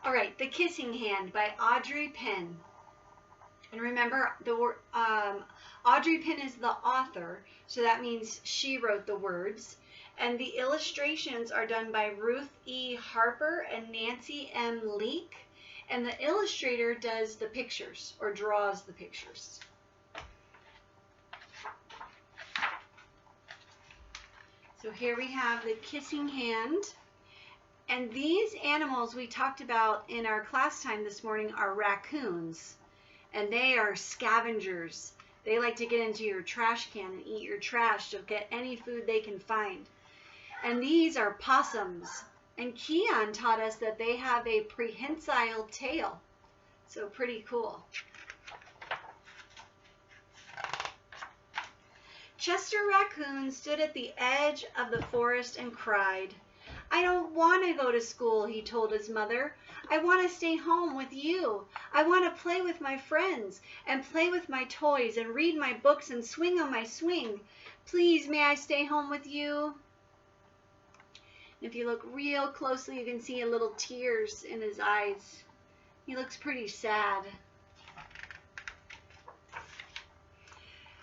All right, The Kissing Hand by Audrey Penn. And remember, Audrey Penn is the author, so that means she wrote the words. And the illustrations are done by Ruth E. Harper and Nancy M. Leake. And the illustrator does the pictures, or draws the pictures. So here we have The Kissing Hand. And these animals we talked about in our class time this morning are raccoons. And they are scavengers. They like to get into your trash can and eat your trash to get any food they can find. And these are possums. And Keon taught us that they have a prehensile tail. So pretty cool. Chester Raccoon stood at the edge of the forest and cried. I don't want to go to school, he told his mother. I want to stay home with you. I want to play with my friends and play with my toys and read my books and swing on my swing. Please, may I stay home with you? If you look real closely, you can see a little tears in his eyes. He looks pretty sad.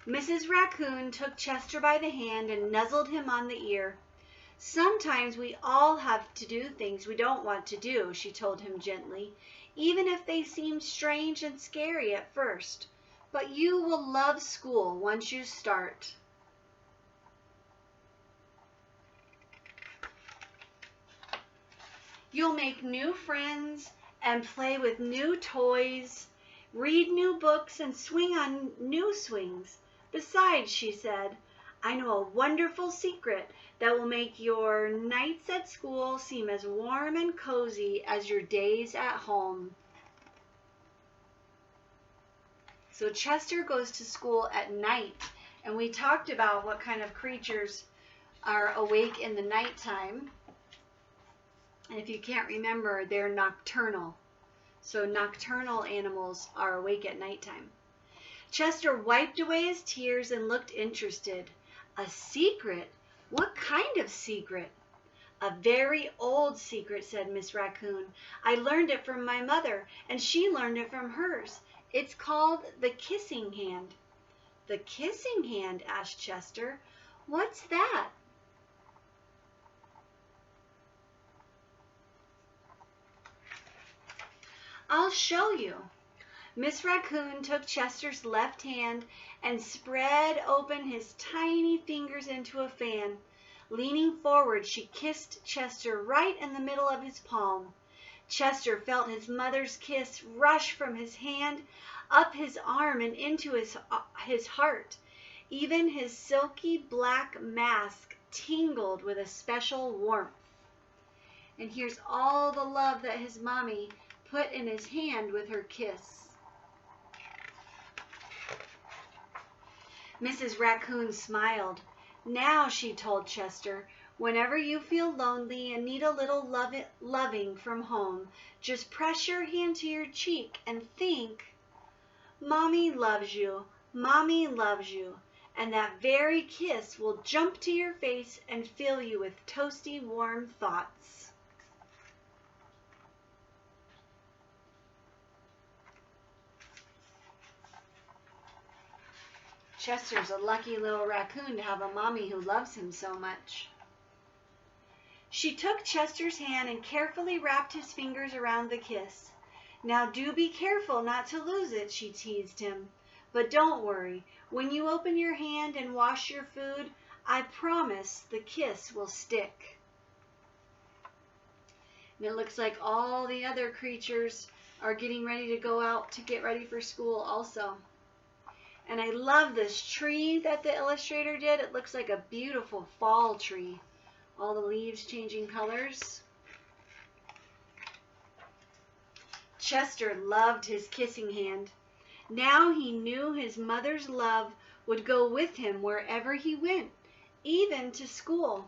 Mrs. Raccoon took Chester by the hand and nuzzled him on the ear. Sometimes we all have to do things we don't want to do, she told him gently, even if they seem strange and scary at first. But you will love school once you start. You'll make new friends and play with new toys, read new books and swing on new swings. Besides, she said, I know a wonderful secret that will make your nights at school seem as warm and cozy as your days at home. So Chester goes to school at night, and we talked about what kind of creatures are awake in the nighttime. And if you can't remember, they're nocturnal. So nocturnal animals are awake at nighttime. Chester wiped away his tears and looked interested. A secret? What kind of secret? A very old secret, said Miss Raccoon. I learned it from my mother, and she learned it from hers. It's called the Kissing Hand. The Kissing Hand? Asked Chester. What's that? I'll show you. Miss Raccoon took Chester's left hand and spread open his tiny fingers into a fan. Leaning forward, she kissed Chester right in the middle of his palm. Chester felt his mother's kiss rush from his hand, up his arm, and into his heart. Even his silky black mask tingled with a special warmth. And here's all the love that his mommy put in his hand with her kiss. Mrs. Raccoon smiled. Now, she told Chester, whenever you feel lonely and need a little loving from home, just press your hand to your cheek and think, Mommy loves you, Mommy loves you, and that very kiss will jump to your face and fill you with toasty, warm thoughts. Chester's a lucky little raccoon to have a mommy who loves him so much. She took Chester's hand and carefully wrapped his fingers around the kiss. Now do be careful not to lose it, she teased him. But don't worry, when you open your hand and wash your food, I promise the kiss will stick. And it looks like all the other creatures are getting ready to go out to get ready for school also. And I love this tree that the illustrator did. It looks like a beautiful fall tree. All the leaves changing colors. Chester loved his kissing hand. Now he knew his mother's love would go with him wherever he went, even to school.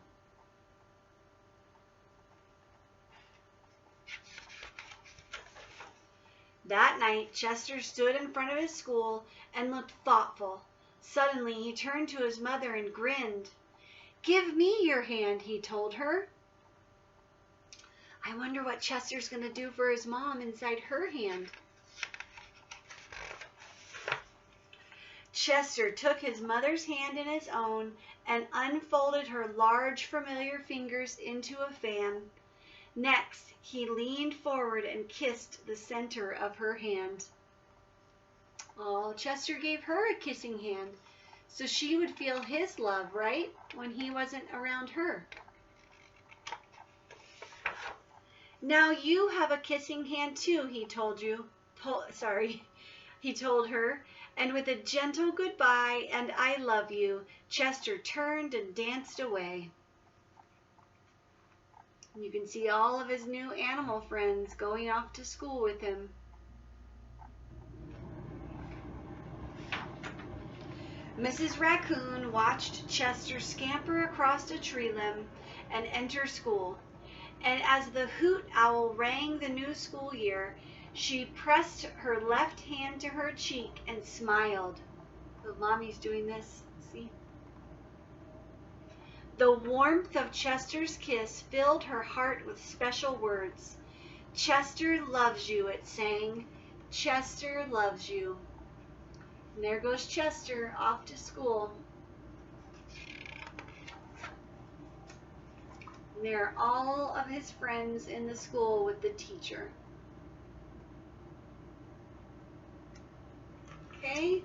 That night, Chester stood in front of his school and looked thoughtful. Suddenly, he turned to his mother and grinned. Give me your hand, he told her. I wonder what Chester's going to do for his mom inside her hand. Chester took his mother's hand in his own and unfolded her large, familiar fingers into a fan. Next, he leaned forward and kissed the center of her hand. Oh, Chester gave her a kissing hand, so she would feel his love, right, when he wasn't around her. Now you have a kissing hand too, he told her, and with a gentle goodbye and I love you, Chester turned and danced away. You can see all of his new animal friends going off to school with him. Mrs. Raccoon watched Chester scamper across a tree limb and enter school. And as the hoot owl rang the new school year, she pressed her left hand to her cheek and smiled. So Mommy's doing this, see? The warmth of Chester's kiss filled her heart with special words. Chester loves you, it sang. Chester loves you. And there goes Chester off to school. And there are all of his friends in the school with the teacher. Okay,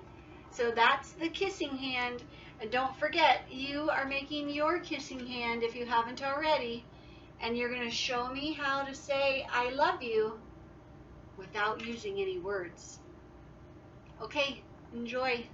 so that's the kissing hand. And don't forget, you are making your kissing hand if you haven't already. And you're going to show me how to say I love you without using any words. Okay, enjoy.